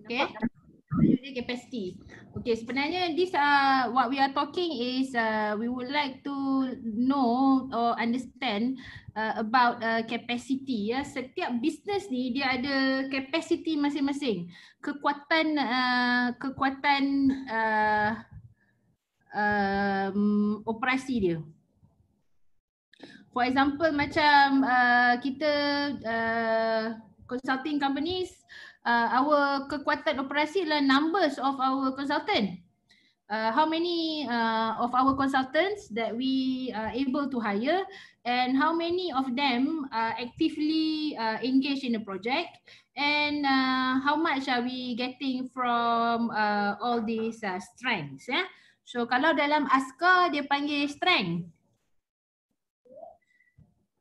Okay. Capacity. Okay, sebenarnya this what we are talking is we would like to know or understand about capacity. Ya, setiap business ni dia ada capacity masing-masing. Kekuatan operasi dia. For example, macam kita consulting companies, our kekuatan operasi adalah numbers of our consultant. How many of our consultants that we are able to hire, and how many of them are actively engaged in the project, and how much are we getting from all these strengths. Yeah? So kalau dalam ASCA dia panggil strength.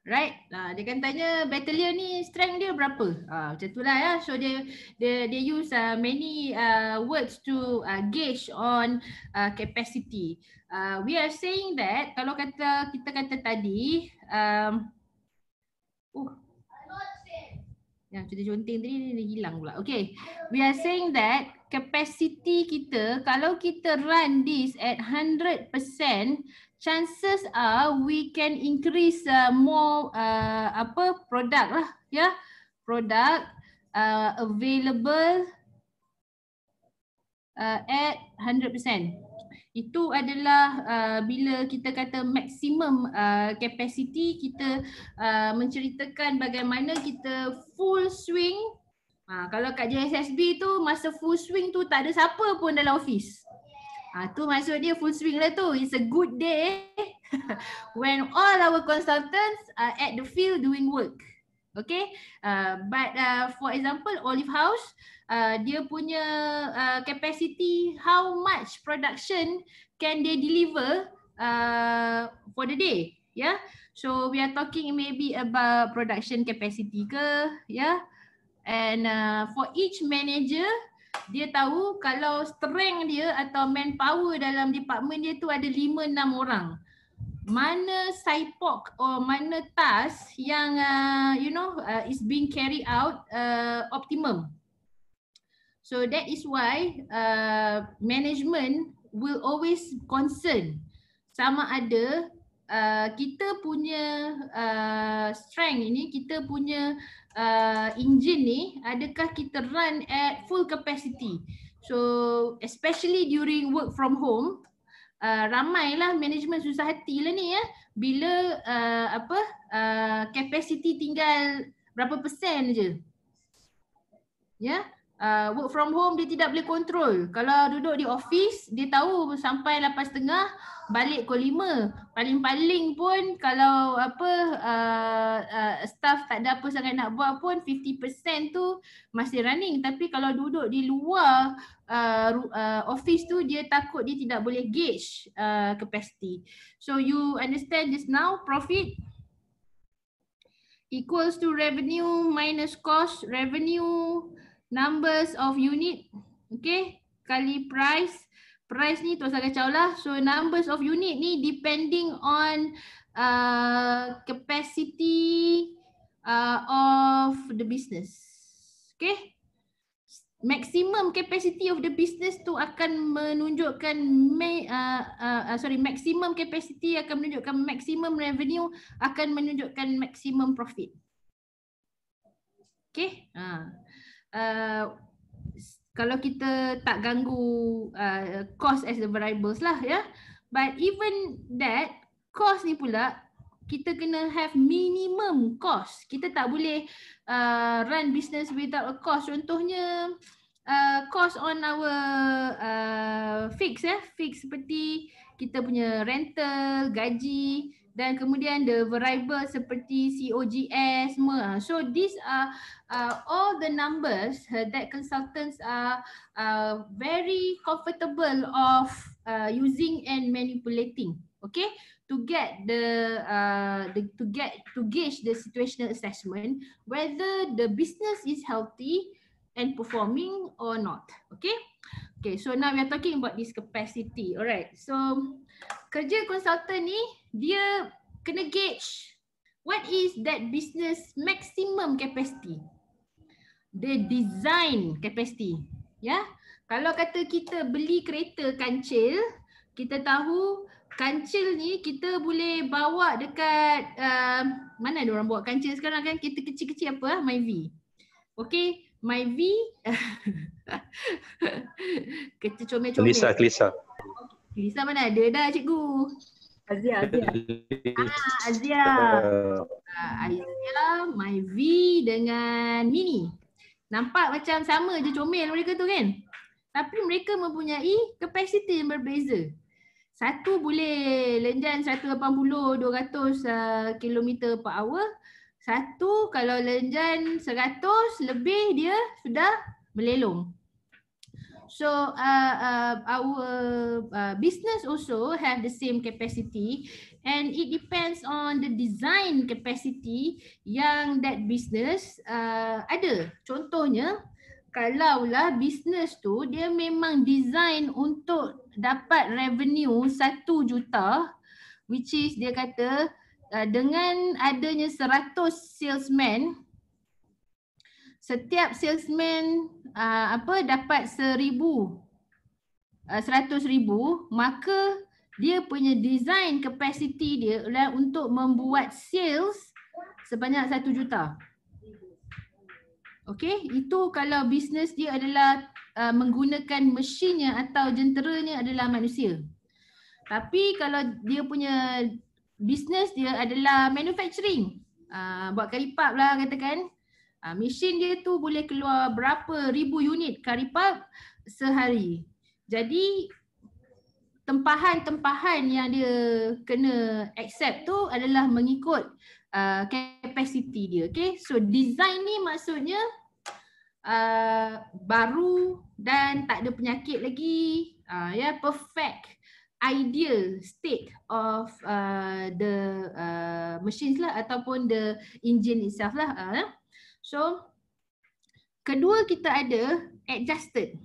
Right, dia kan tanya battalion ni strength dia berapa, macam itulah ya. So they use many words to gauge on capacity. We are saying that kalau kita kata tadi yang cerita conteng tadi dia hilang pula. Okay, we are saying that capacity kita, kalau kita run this at 100%, chances are we can increase more product lah, ya, product available at 100%. Itu adalah bila kita kata maximum capacity, kita menceritakan bagaimana kita full swing. Kalau kat JSSB tu masa full swing tu tak ada siapa pun dalam office. Tu maksud dia full swing lah tu. It's a good day when all our consultants are at the field doing work. Okay, but for example Olive House, dia punya capacity, how much production can they deliver for the day, yeah. So we are talking maybe about production capacity ke, yeah. And for each manager, dia tahu kalau strength dia atau manpower dalam department dia tu ada 5-6 orang. Mana SIPOC or mana task yang is being carried out optimum. So that is why management will always concern sama ada kita punya strength ini, kita punya engine ni, adakah kita run at full capacity. So especially during work from home, ramailah management susah hati lah ni ya, bila capacity tinggal berapa persen je. Ya, work from home dia tidak boleh kontrol. Kalau duduk di office dia tahu sampai 8.30 balik pukul 5. Paling-paling pun kalau staff tak ada apa sangat nak buat pun 50% tu masih running. Tapi kalau duduk di luar office tu dia takut dia tidak boleh gauge capacity. So you understand this now, profit equals to revenue minus cost. Revenue numbers of unit, okay, kali price. Price ni tak usah kacau lah. So numbers of unit ni depending on capacity of the business. Okay. Maximum capacity of the business tu akan menunjukkan maximum capacity akan menunjukkan maximum revenue, akan menunjukkan maximum profit. Okay. Kalau kita tak ganggu cost as the variables lah ya. But even that, cost ni pula kita kena have minimum cost. Kita tak boleh run business without a cost. Contohnya cost on our fix ya. Fix seperti kita punya rental, gaji, dan kemudian the variable seperti COGS semua. So these are all the numbers that consultants are very comfortable of using and manipulating, okay, to get to gauge the situational assessment whether the business is healthy and performing or not. Okay. Okay, so now we are talking about this capacity. Alright, so kerja consultant ni dia kena gauge what is that business maximum capacity, the design capacity. Ya, kalau kata kita beli kereta kancil, kita tahu kancil ni kita boleh bawa dekat mana ada orang bawa kancil sekarang kan, kereta kecil-kecil apa Myvi. Okey, Myvi kereta comel-comel. Kelisa. Kelisa mana ada dah cikgu. Azia. Azia, Myvi dengan Mini. Nampak macam sama je comel mereka tu kan. Tapi mereka mempunyai kapasiti yang berbeza. Satu boleh lenjan 180, 200 km per hour. Satu kalau lenjan 100 lebih dia sudah melelong. So our business also have the same capacity and it depends on the design capacity yang that business ada. Contohnya kalaulah business tu dia memang design untuk dapat revenue 1 juta, which is dia kata dengan adanya 100 salesman, setiap salesman dapat 100,000, maka dia punya design capacity dia adalah untuk membuat sales sebanyak 1 juta. Okey, itu kalau bisnes dia adalah menggunakan mesinnya atau jenteranya adalah manusia. Tapi kalau dia punya bisnes dia adalah manufacturing, buat karipap lah katakan, mesin dia tu boleh keluar berapa ribu unit karipap sehari. Jadi tempahan-tempahan yang dia kena accept tu adalah mengikut capacity dia. Okay, so design ni maksudnya baru dan tak ada penyakit lagi, perfect ideal state of the machines lah ataupun the engine itself lah. So kedua kita ada adjusted.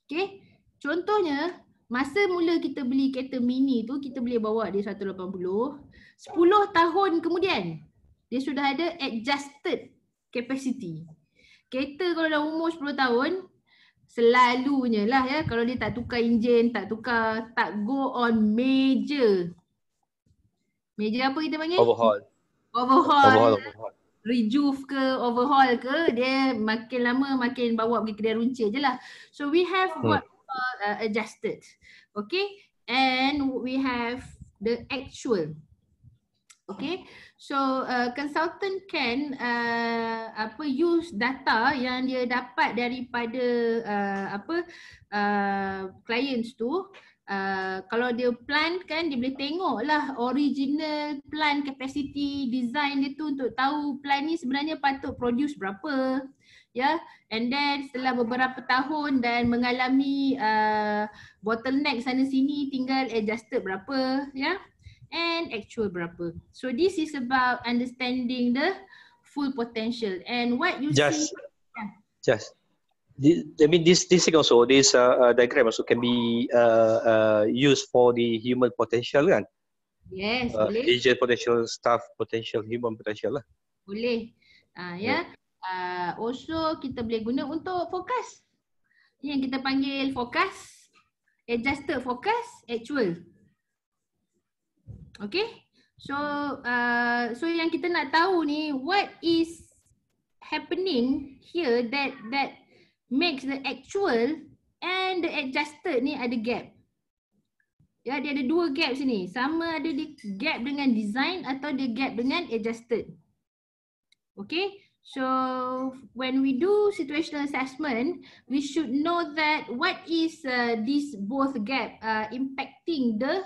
Okay, contohnya masa mula kita beli kereta mini tu kita boleh bawa dia 180. 10 tahun kemudian dia sudah ada adjusted capacity. Kereta kalau dah umur 10 tahun selalunya lah ya, kalau dia tak tukar enjin, tak go on major apa kita panggil? Overhaul. Rejuve ke overhaul ke, dia makin lama makin bawa pergi kedai runcit je lah. So we have what we call adjusted. Okay, and we have the actual. Okay, so consultant can use data yang dia dapat daripada clients tu. Kalau dia plan kan, dia boleh tengok lah original plan capacity design dia tu untuk tahu plan ni sebenarnya patut produce berapa, ya. And then setelah beberapa tahun dan mengalami bottleneck sana sini, tinggal adjusted berapa, ya, and actual berapa. So this is about understanding the full potential and what you see. I mean, this thing also, this diagram also can be used for the human potential kan? Yes, boleh. Agent potential, staff potential, human potential lah. Boleh. Also kita boleh guna untuk forecast. Yang kita panggil forecast, adjusted forecast, actual. Okay. So yang kita nak tahu ni, what is happening here that makes the actual and the adjusted ni ada gap. Ya, dia ada 2 gap sini. Sama ada di gap dengan design atau dia gap dengan adjusted. Okay. So when we do situational assessment, we should know that what is this both gap impacting the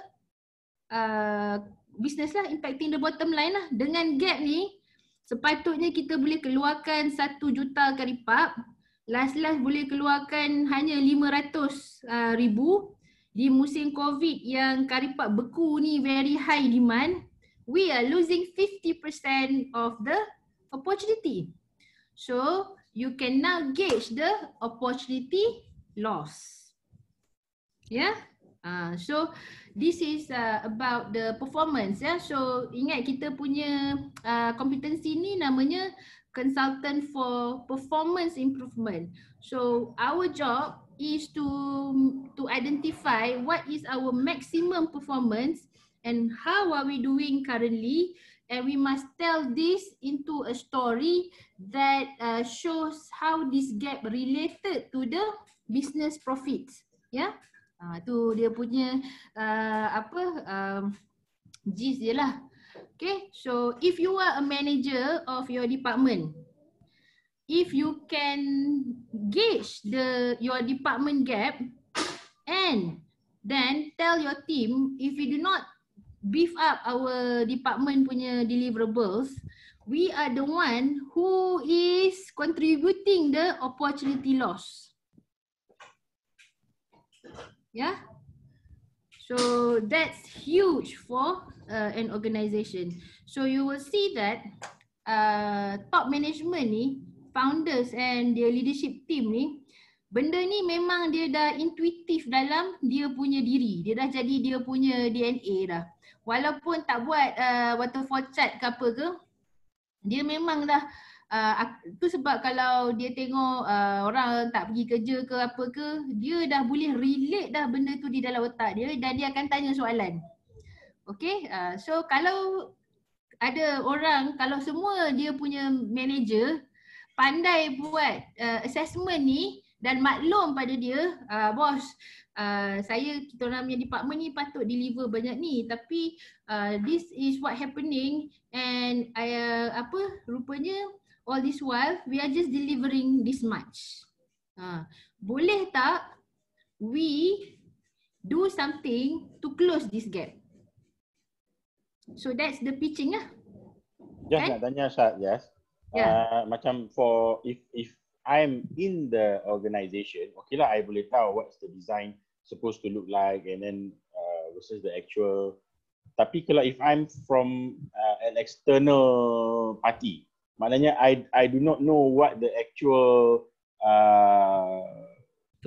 business lah, impacting the bottom line lah. Dengan gap ni sepatutnya kita boleh keluarkan 1 juta karipap. Last boleh keluarkan hanya 500,000 di musim COVID yang karipap beku ni very high demand. We are losing 50% of the opportunity. So you can now gauge the opportunity loss. Yeah. So this is about the performance. Yeah. So ingat kita punya kompetensi ni namanya consultant for performance improvement. So our job is to identify what is our maximum performance and how are we doing currently, and we must tell this into a story that shows how this gap related to the business profits. Ya, tu dia punya gist dia lah. Okay, so if you are a manager of your department, if you can gauge your department gap and then tell your team, if you do not beef up our department punya deliverables, we are the one who is contributing the opportunity loss. Yeah. So that's huge for an organization. So you will see that top management ni, founders and their leadership team ni, benda ni memang dia dah intuitif dalam dia punya diri. Dia dah jadi dia punya DNA dah. Walaupun tak buat waterfall chart ke apa ke, dia memang dah tu sebab kalau dia tengok orang tak pergi kerja ke apa ke, dia dah boleh relate dah benda tu di dalam otak dia dan dia akan tanya soalan. Okay, so kalau ada orang, kalau semua dia punya manager pandai buat assessment ni dan maklum pada dia, bos, kita orang punya department ni patut deliver banyak ni, tapi this is what happening and rupanya all this while we are just delivering this much. Boleh tak we do something to close this gap? So that's the pitching lah. Just nak tanya Syed, yes. Macam for if I'm in the organization, okay lah, I boleh tahu what's the design supposed to look like and then versus the actual. Tapi kalau if I'm from an external party, maknanya I do not know what the actual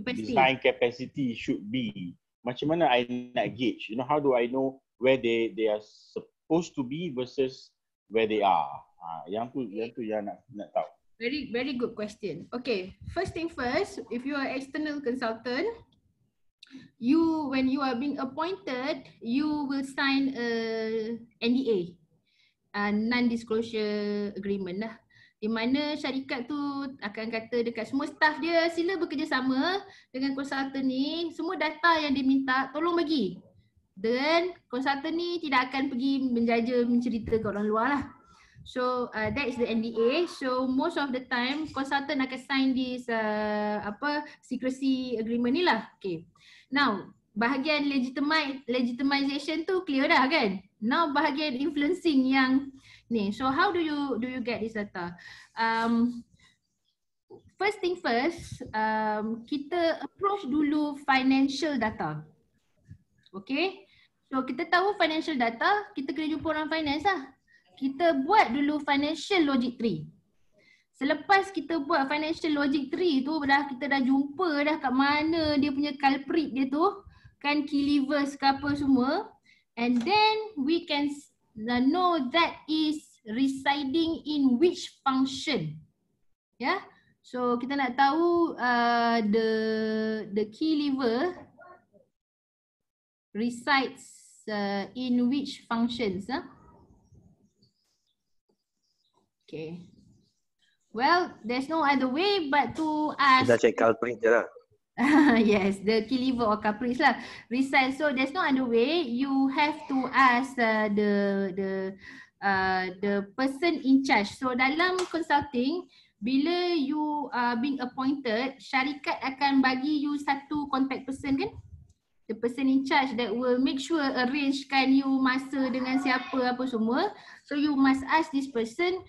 design capacity should be. Macam mana I nak gauge? You know, how do I know where they are supposed to be versus where they are? Yang tu yang nak tahu. Very good question. Okay, first thing first, if you are external consultant, when you are being appointed, you will sign a NDA, non-disclosure agreement lah. Di mana syarikat tu akan kata dekat semua staff dia, sila bekerjasama dengan konsultan ni, semua data yang dia minta tolong bagi. Dan konsultan ni tidak akan pergi menjaja mencerita ke orang luar lah. So that is the NDA. So most of the time konsultan akan sign this secrecy agreement ni lah. Okay. Now bahagian legitimization tu clear dah kan? Now bahagian influencing yang ni. So how do you get this data? First thing first, kita approach dulu financial data. Okay. So kita tahu financial data, kita kena jumpa orang finance lah. Kita buat dulu financial logic tree. Selepas kita buat financial logic tree tu, kita dah jumpa dah kat mana dia punya culprit dia tu, kan key levers ke apa semua, and then we can know that is residing in which function. Yeah. So kita nak tahu the key lever resides in which functions. Okay. Well, there's no other way but to ask. Kita check culprit je lah. Yes, the key lever or culprits lah. Resides. So there's no other way. You have to ask the person in charge. So dalam consulting, bila you are being appointed, syarikat akan bagi you satu contact person kan? The person in charge that will make sure arrangekan you masa dengan siapa apa semua. So you must ask this person,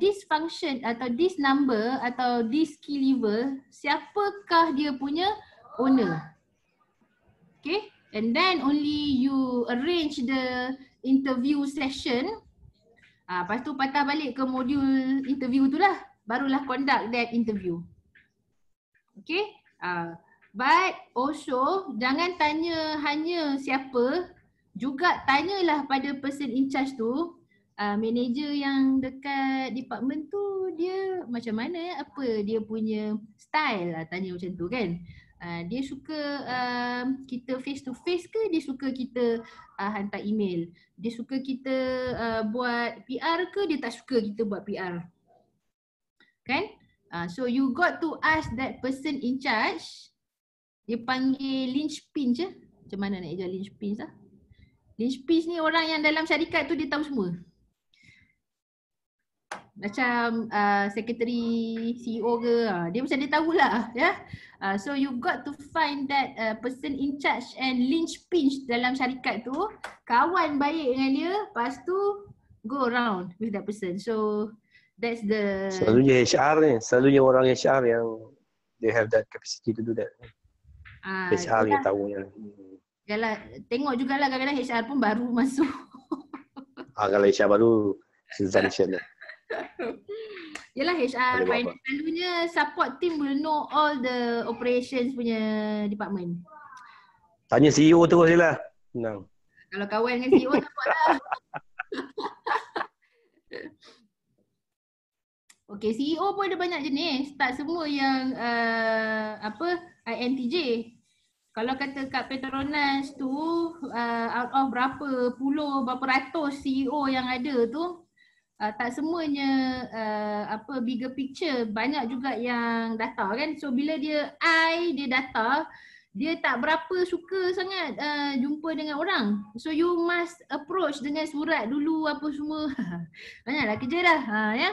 this function atau this number atau this key lever, siapakah dia punya owner? Okay, and then only you arrange the interview session. Lepas tu patah balik ke modul interview tu lah, barulah conduct that interview. Okay. But also jangan tanya hanya siapa, juga tanyalah pada person in charge tu, manager yang dekat setiap department tu dia macam mana ya, apa dia punya style lah, tanya macam tu kan. Dia suka kita face to face ke dia suka kita hantar email? Dia suka kita buat PR ke dia tak suka kita buat PR? Kan? So you got to ask that person in charge. Dia panggil linchpin je. Macam mana nak ajar linchpin lah? Linchpin ni orang yang dalam syarikat tu dia tahu semua. Macam secretary CEO ke, dia macam dia tahulah ya. So you got to find that person in charge and linchpin dalam syarikat tu, kawan baik dengan dia, lepas tu go around with that person. So that's the Selalunya HR ni, selalunya orang HR yang they have that capacity to do that. HR yang tahu yang. Yalah, tengok jugalah kadang-kadang HR pun baru masuk. Kalau HR baru sensation lah. Yalah, HR finance selalunya support team will know all the operations punya department. Tanya CEO terus je lah. Senang. Kalau kawan dengan CEO tak apa lah. Okay, CEO pun ada banyak jenis. Tak semua yang INTJ. Kalau kata kat Petronas tu out of berapa puluh, berapa ratus CEO yang ada tu, tak semuanya bigger picture, banyak juga yang data kan. So bila dia data, dia tak berapa suka sangat jumpa dengan orang. So you must approach dengan surat dulu apa semua. Banyaklah kerja dah ya.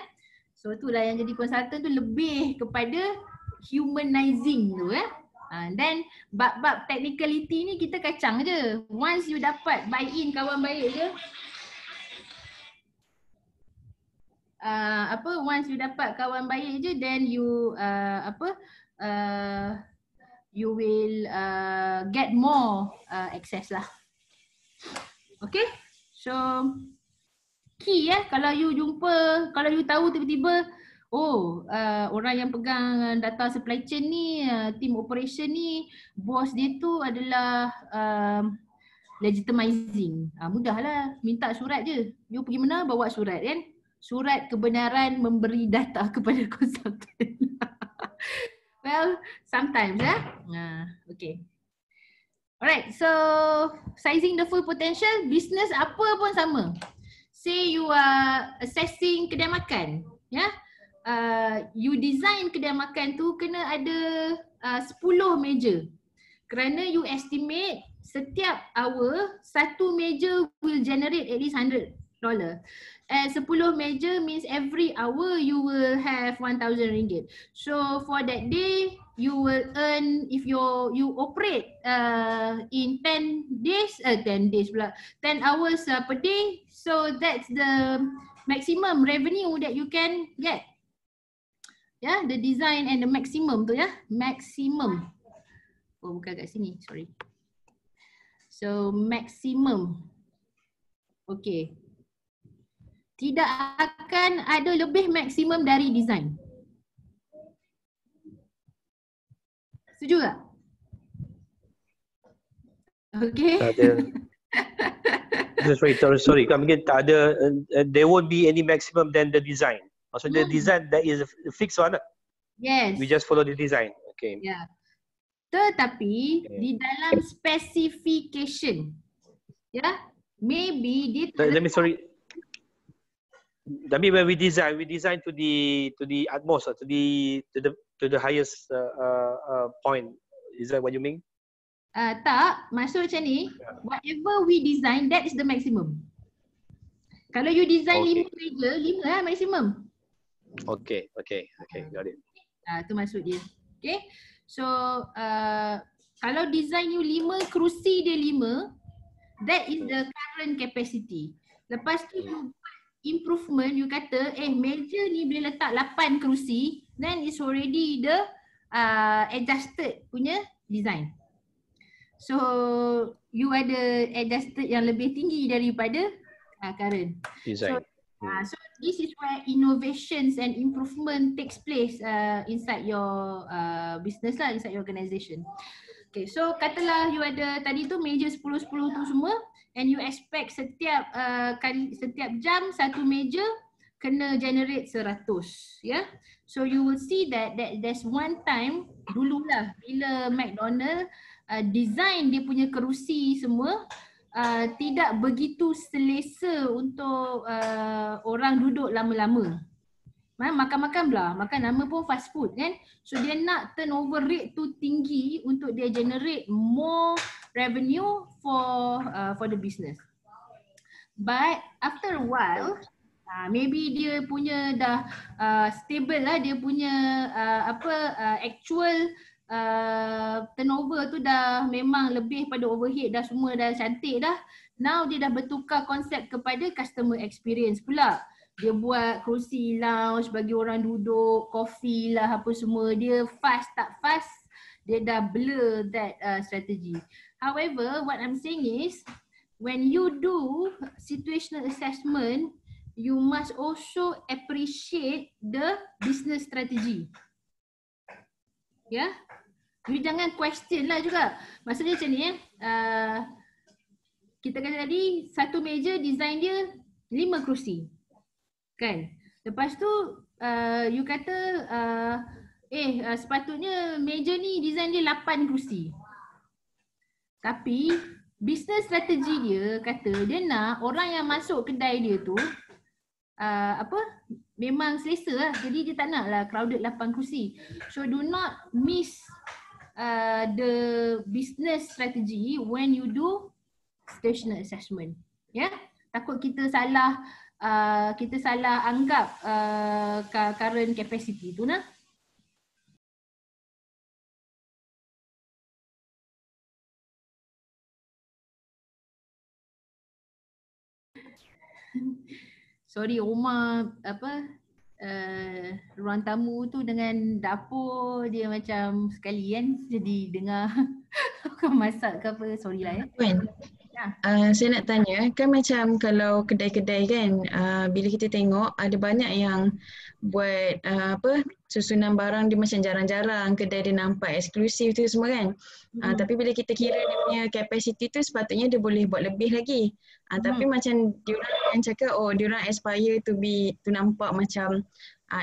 So itulah yang jadi konsultan tu, lebih kepada humanizing tu ya. Then bab-bab technicality ni kita kacang je. Once you dapat buy-in kawan baik je, once you dapat kawan baik je, then you you will get more access lah. Okay, so key kalau you jumpa, kalau you tahu tiba-tiba orang yang pegang data supply chain ni, team operation ni, bos dia tu adalah legitimizing. Mudahlah, minta surat je. You pergi mana, bawa surat kan. Surat kebenaran memberi data kepada konsultan. Well, sometimes okay. Alright, so sizing the full potential, business apa pun sama. Say you are assessing kedai makan, you design kedai makan tu kena ada 10 meja. Kerana you estimate setiap hour satu meja will generate at least $100. And 10 meja means every hour you will have RM1,000. So for that day you will earn, if you operate in 10 hours per day, so that's the maximum revenue that you can get. The design and the maximum tu maximum. Bukan kat sini, sorry. So maximum. Okay. Tidak akan ada lebih maksimum dari design. Setuju tak? Okay. Sorry. Mungkin tak ada, there won't be any maximum than the design. Maksudnya design that is a fixed one. Yes. We just follow the design. Okay. Yeah. Tetapi di dalam specification, maybe dia That means when we design to the utmost, to the highest point. Is that what you mean? Tak, maksud macam ni, whatever we design, that is the maximum. Kalau you design 5 meja, 5 lah maximum. Okay, got it. Tu maksud dia. Okay, so kalau design you 5, kerusi dia 5, that is the current capacity. Lepas tu you improvement, you kata meja ni boleh letak 8 kerusi, then it's already the adjusted punya design. So you ada adjusted yang lebih tinggi daripada current design. So this is where innovations and improvement takes place inside your business lah, inside your organization. Okay, so katalah you ada tadi tu meja 10-10 tu semua, and you expect setiap jam satu meja, kena generate 100, ya. So you will see that there's one time dululah bila McDonald design dia punya kerusi semua tidak begitu selesa untuk orang duduk lama-lama. Makan-makan belah, makan nama pun fast food kan. So dia nak turnover rate tu tinggi untuk dia generate more revenue for the business. But after a while, maybe dia punya dah stable lah, dia punya actual turnover tu dah memang lebih pada overhead dah, semua dah cantik dah. Now dia dah bertukar konsep kepada customer experience pula. Dia buat kerusi lounge bagi orang duduk, coffee lah apa semua. Dia fast tak fast, dia dah blur that strategy. However, what I'm saying is, when you do situational assessment, you must also appreciate the business strategy. Ya, you jangan question lah juga. Maksudnya macam ni kita kata tadi satu meja design dia 5 kerusi. Kan? Lepas tu you kata sepatutnya meja ni design dia 8 kerusi. Tapi business strategi dia kata dia nak orang yang masuk kedai dia tu memang selesa lah. Jadi dia tak nak lah crowded 8 kerusi. So do not miss the business strategy when you do situational assessment. Ya? Takut kita salah anggap current capacity tu nah. Sorry, rumah ruang tamu tu dengan dapur dia macam sekali kan, jadi dengar orang masak ke apa, sorry lah ya. Saya nak tanya, kan macam kalau kedai-kedai kan, bila kita tengok ada banyak yang buat susunan barang dia macam jarang-jarang, kedai dia nampak eksklusif tu semua kan. Tapi bila kita kira dia punya capacity tu sepatutnya dia boleh buat lebih lagi. Tapi macam diorang yang cakap, diorang aspire to nampak macam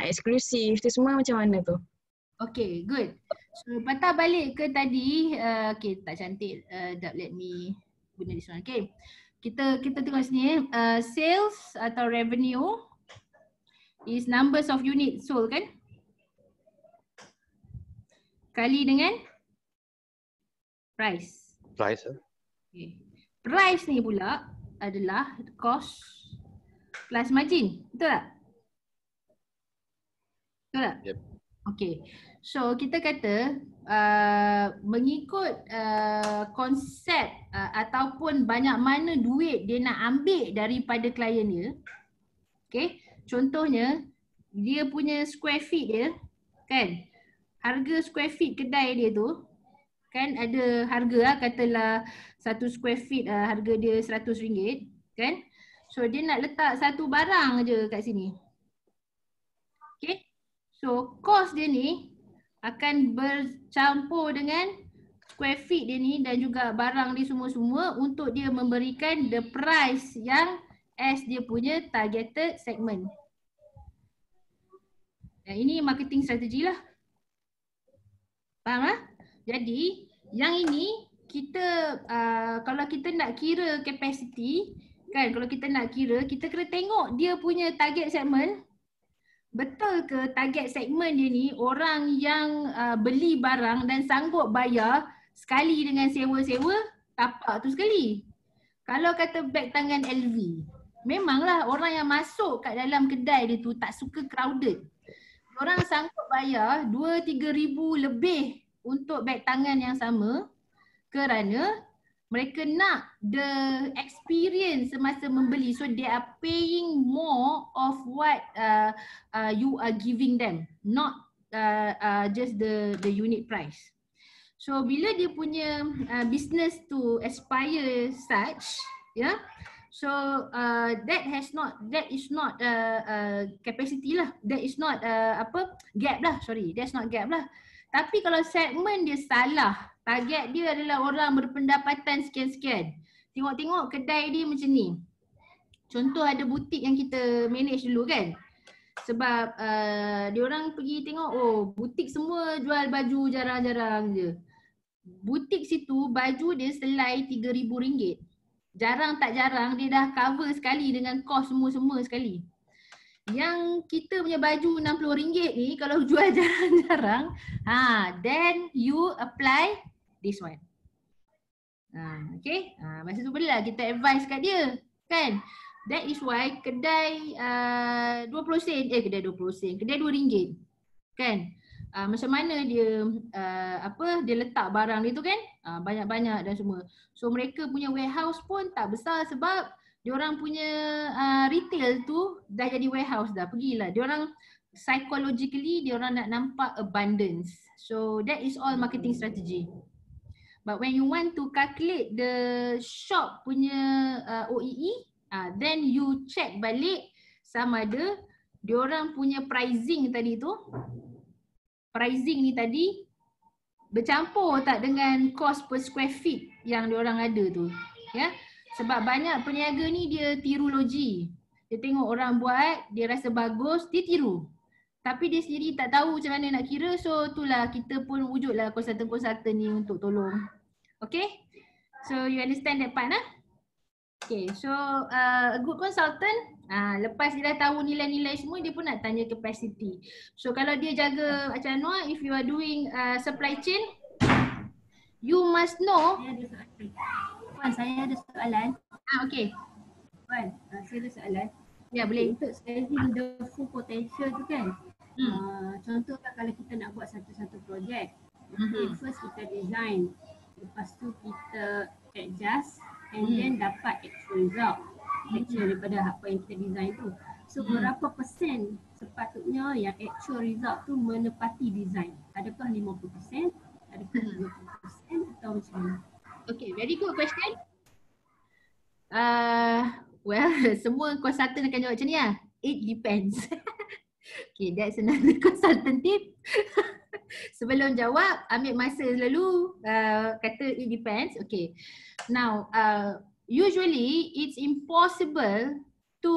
eksklusif tu semua, macam mana tu? Okay, good. So patah balik ke tadi, okay tak cantik, let me guna this one. Okay, kita tengok sini sales atau revenue is numbers of unit sold kan, kali dengan price. Okay. Price ni pula adalah cost plus margin, betul tak? Betul tak? Yep. Okay, so kita kata mengikut konsep ataupun banyak mana duit dia nak ambil daripada klien dia. Okay, contohnya dia punya square feet dia kan, harga square feet kedai dia tu kan ada harga lah, katalah 1 square feet harga dia RM100 kan. So dia nak letak satu barang je kat sini. Okay, so cost dia ni akan bercampur dengan square feet dia ni dan juga barang dia semua-semua untuk dia memberikan the price yang as dia punya targeted segment. Dan ini marketing strategi lah. Faham lah? Jadi yang ini kita kalau kita nak kira capacity kan, kalau kita nak kira, kita kena tengok dia punya target segment. Betul ke target segmen dia ni orang yang beli barang dan sanggup bayar sekali dengan sewa-sewa tapak tu sekali. Kalau kata beg tangan LV, memanglah orang yang masuk kat dalam kedai dia tu tak suka crowded. Orang sanggup bayar 2-3 ribu lebih untuk beg tangan yang sama kerana mereka nak the experience semasa membeli. So they are paying more of what you are giving them, not just the unit price. So bila dia punya business to aspire such, yeah, so that is not capacity lah, that is not gap lah, sorry, that's not gap lah. Tapi kalau segmen dia salah, target dia adalah orang berpendapatan sekian-sekian, tengok-tengok kedai dia macam ni. Contoh ada butik yang kita manage dulu kan, Sebab diorang pergi tengok, oh butik semua jual baju jarang-jarang je. Butik situ baju dia selai RM3,000. Jarang tak jarang dia dah cover sekali dengan kos semua sekali. Yang kita punya baju RM60 ni kalau jual jarang-jarang, then you apply this one. Okay, masa tu bolehlah kita advise kat dia, kan? That is why kedai 20 sen, kedai 20 sen, kedai RM2, kan? Macam mana dia dia letak barang dia tu, kan? Banyak-banyak dan semua. So mereka punya warehouse pun tak besar sebab diorang punya retail tu dah jadi warehouse dah. Pergilah. Diorang psychologically diorang nak nampak abundance. So that is all marketing strategy. But when you want to calculate the shop punya OEE, then you check balik sama ada diorang punya pricing tadi tu, pricing ni tadi bercampur tak dengan cost per square feet yang diorang ada tu. Ya. Sebab banyak peniaga ni dia tiru logi. Dia tengok orang buat, dia rasa bagus, dia tiru. Tapi dia sendiri tak tahu macam mana nak kira, so itulah kita pun wujudlah konsultan-konsultan ni untuk tolong. Okay? So you understand that part, Okay, so a good consultant, lepas dia dah tahu nilai-nilai semua, dia pun nak tanya capacity. So kalau dia jaga macam Anwar, if you are doing supply chain, you must know. Puan, saya ada soalan. Okay. Puan, saya ada soalan. Ya, boleh. Untuk saving the full potential tu kan, contohkan kalau kita nak buat satu-satu projek, first kita design, lepas tu kita adjust and then dapat actual result, actual daripada apa yang kita design tu. So berapa persen sepatutnya yang actual result tu menepati design? Adakah 50%? Adakah 30% atau macam mana? Okay, very good question. Well, semua konsultan akan jawab macam ni lah. It depends. Okay, that's another consultant tip. Sebelum jawab, ambil masa dulu, kata it depends. Okay. Now, usually it's impossible to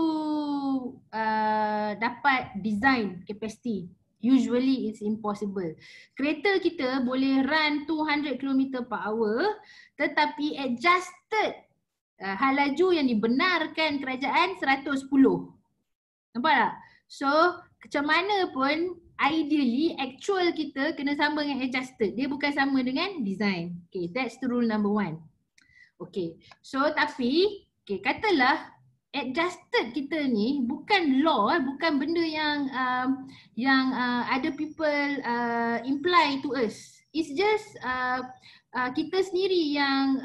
dapat design capacity. Usually it's impossible. Kereta kita boleh run 200 km per hour tetapi adjusted hal laju yang dibenarkan kerajaan 110. Nampak tak? So, macam mana pun ideally actual kita kena sama dengan adjusted. Dia bukan sama dengan design. Okay, that's the rule number 1. Okay, so tapi katalah adjusted kita ni bukan law, bukan benda yang other people imply to us. It's just kita sendiri yang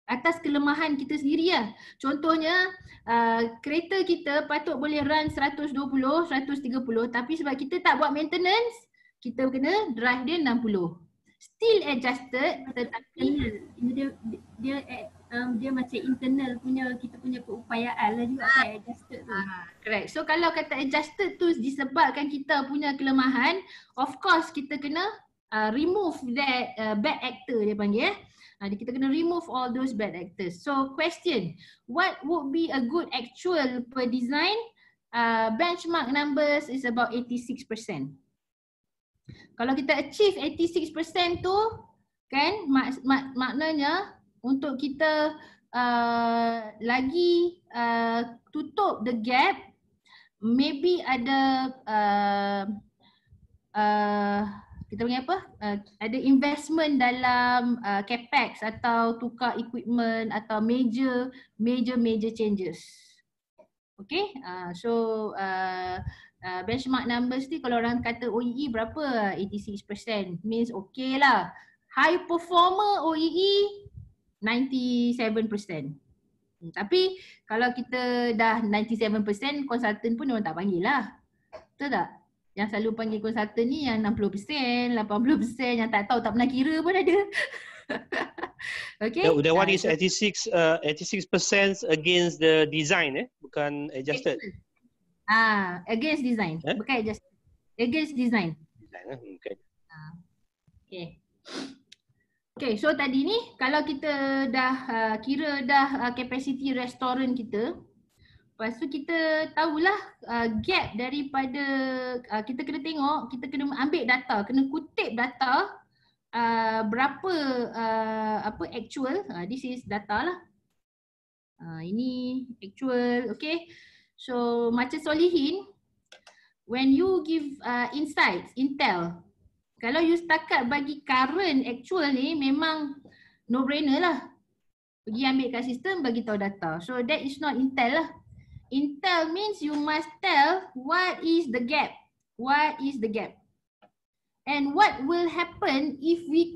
atas kelemahan kita sendiri lah. Contohnya kereta kita patut boleh run 120, 130 tapi sebab kita tak buat maintenance, kita kena drive dia 60. Still adjusted tetapi dia macam internal punya, kita punya keupayaan lah juga kan adjusted tu. Correct. So kalau kata adjusted tu disebabkan kita punya kelemahan, of course kita kena remove that bad actor dia panggil. Kita kena remove all those bad actors. So question, what would be a good actual per design? Benchmark numbers is about 86%. Kalau kita achieve 86% tu, kan, maknanya untuk kita lagi tutup the gap, maybe ada kita panggil apa? Ada investment dalam capex atau tukar equipment atau major changes. Okay, so benchmark numbers ni kalau orang kata OEE berapa? 86%. Means okay lah. High performer OEE 97%. Tapi kalau kita dah 97%, konsultan pun orang tak panggil lah. Betul tak? Yang selalu panggil konsultan ni yang 60%, 80%, yang tak tahu, tak pernah kira pun ada. Okay. The one is 86% against the design, bukan adjusted. Against design. Bukan adjusted. Against design. Okay. Okay. Okay, so tadi ni kalau kita dah kira dah capacity restoran kita, Lepas tu kita tahulah gap daripada kita kena tengok, kita kena ambil data, kena kutip data berapa actual, this is data lah. Ini actual, okay. So macam Solihin, when you give insights, intel, kalau you setakat bagi current actual ni memang no brainer lah. Pergi ambil kat sistem, bagi tahu data. So that is not intel lah. Intel means you must tell what is the gap. What is the gap? And what will happen if we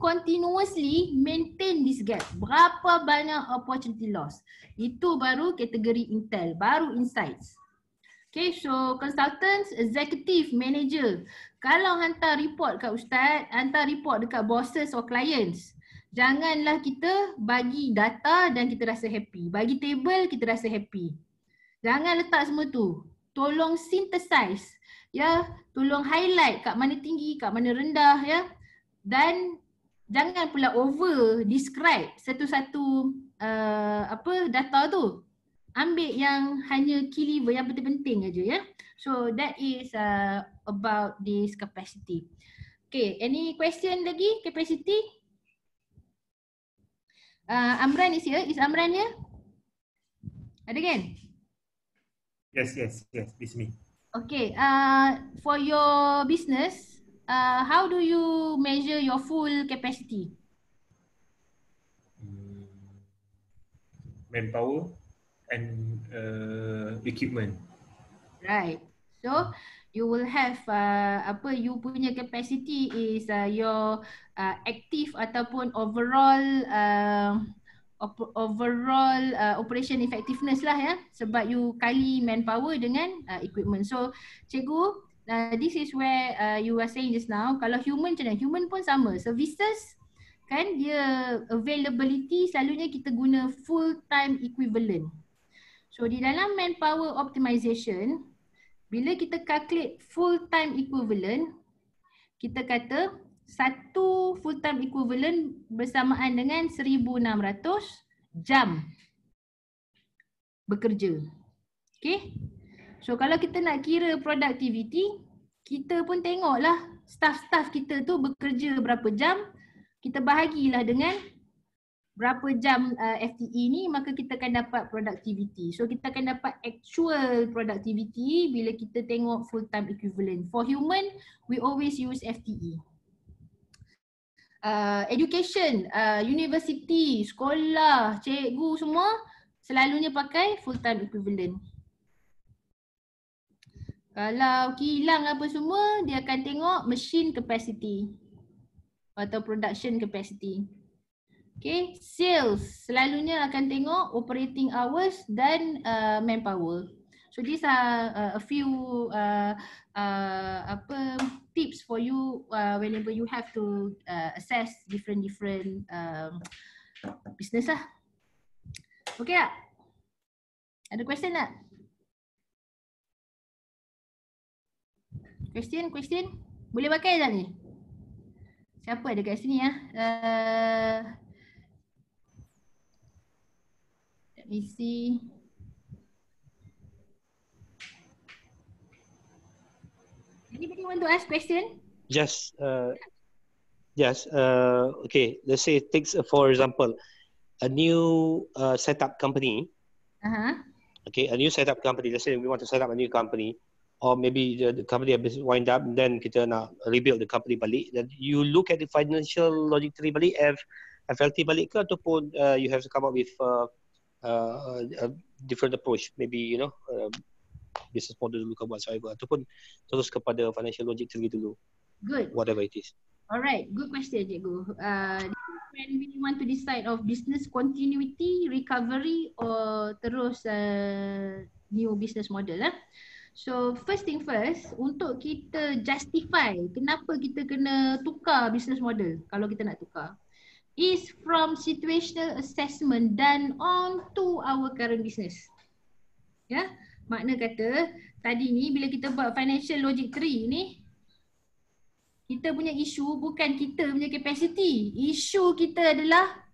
continuously maintain this gap? Berapa banyak opportunity loss? Itu baru kategori intel, baru insights. Okay, so consultants, executive, manager. Kalau hantar report kat ustaz, hantar report dekat bosses or clients. Janganlah kita bagi data dan kita rasa happy. Bagi table kita rasa happy. Jangan letak semua tu. Tolong synthesize. Ya, tolong highlight kat mana tinggi, kat mana rendah ya. Dan jangan pula over describe satu-satu data tu. Ambil yang hanya key lever yang penting-penting aja ya. So that is about this capacity. Okay, any question lagi capacity? Amran is here. Is Amran here? Ada kan? Yes, it's me. Okay, for your business, how do you measure your full capacity? Manpower and equipment. Right. So you will have you punya capacity is your active ataupun overall operation effectiveness lah ya, sebab you kali manpower dengan equipment. So cikgu, this is where you were saying just now, kalau human macam mana? Human pun sama, services kan dia availability selalunya kita guna full time equivalent. So di dalam manpower optimization, bila kita calculate full time equivalent, kita kata satu full time equivalent bersamaan dengan 1,600 jam bekerja. Okay. So kalau kita nak kira productivity, kita pun tengoklah staff-staff kita tu bekerja berapa jam, kita bahagilah dengan berapa jam FTE ni, maka kita akan dapat productivity. So kita akan dapat actual productivity bila kita tengok full time equivalent. For human, we always use FTE. Education, university, sekolah, cikgu semua selalunya pakai full time equivalent. Kalau kilang apa semua, dia akan tengok machine capacity atau production capacity. Okay, sales selalunya akan tengok operating hours dan manpower. So these are a few tips for you whenever you have to assess different business lah. Okay tak? Ada question tak? Question? Boleh pakai tak ni? Siapa ada kat sini ya? Let me see. Anybody want to ask question? Yes. Okay. Let's say it takes, for example, a new setup company. Okay, a new setup company. Let's say we want to set up a new company, or maybe the company has wind up, and then kita nak rebuild the company balik. Then you look at the financial logic tree balik, FLT balik ke, ataupun you have to come up with a different approach, maybe business model dulu ke whatsoever, ataupun terus kepada financial logic tree dulu. Good. Whatever it is. Alright, good question cikgu. This is when we want to decide of business continuity, recovery or terus new business model. So first thing first, untuk kita justify kenapa kita kena tukar business model kalau kita nak tukar, is from situational assessment done on to our current business. Ya, makna kata tadi ni bila kita buat financial logic tree ni, kita punya isu bukan kita punya capacity. Isu kita adalah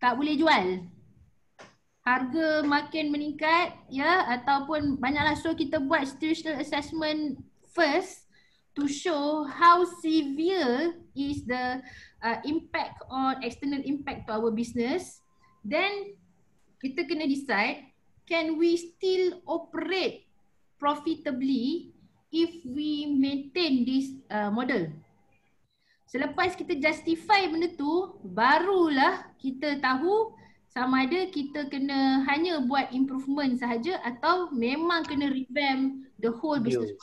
tak boleh jual. harga makin meningkat ya, ataupun banyaklah, so kita buat situational assessment first to show how severe is the impact on external impact to our business. Then kita kena decide, can we still operate profitably if we maintain this model. Selepas kita justify benda tu, barulah kita tahu sama ada kita kena hanya buat improvement sahaja atau memang kena revamp the whole business.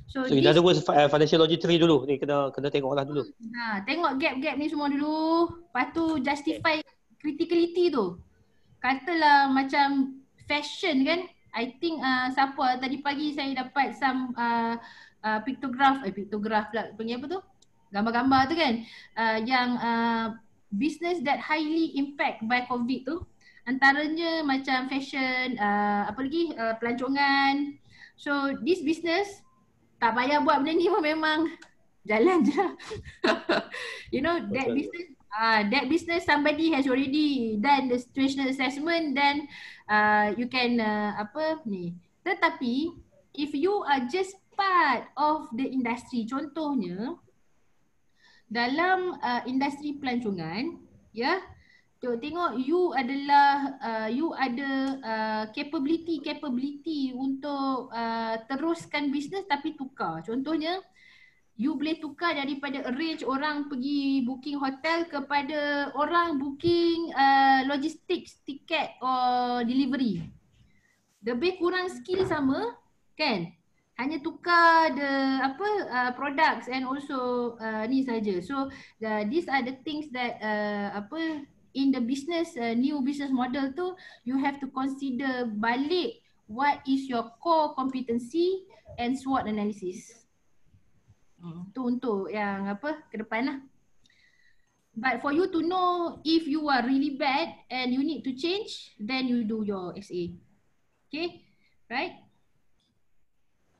So in other words, financial logic 3 dulu ni kena tengoklah dulu. Tengok gap-gap ni semua dulu. Lepas tu justify criticality tu. Katalah macam fashion kan, I think siapa tadi pagi saya dapat some pictograph lah, panggil apa tu? Gambar-gambar tu kan, yang business that highly impact by COVID tu, antaranya macam fashion, apa lagi, pelancongan. So this business tak payah buat benda ni pun memang jalan je. You know, that business somebody has already done the situational assessment, then you can tetapi if you are just part of the industry, contohnya dalam industri pelancongan ya, tengok you adalah you ada capability untuk teruskan bisnes tapi tukar. Contohnya you boleh tukar daripada arrange orang pergi booking hotel kepada orang booking logistics, tiket or delivery. Lebih kurang skill sama kan? Hanya tukar the products and also ni saja. So these are the things that in the business new business model tu, you have to consider balik what is your core competency and SWOT analysis. Tu untuk yang ke depan lah. But for you to know if you are really bad and you need to change, then you do your SA. Okay, right?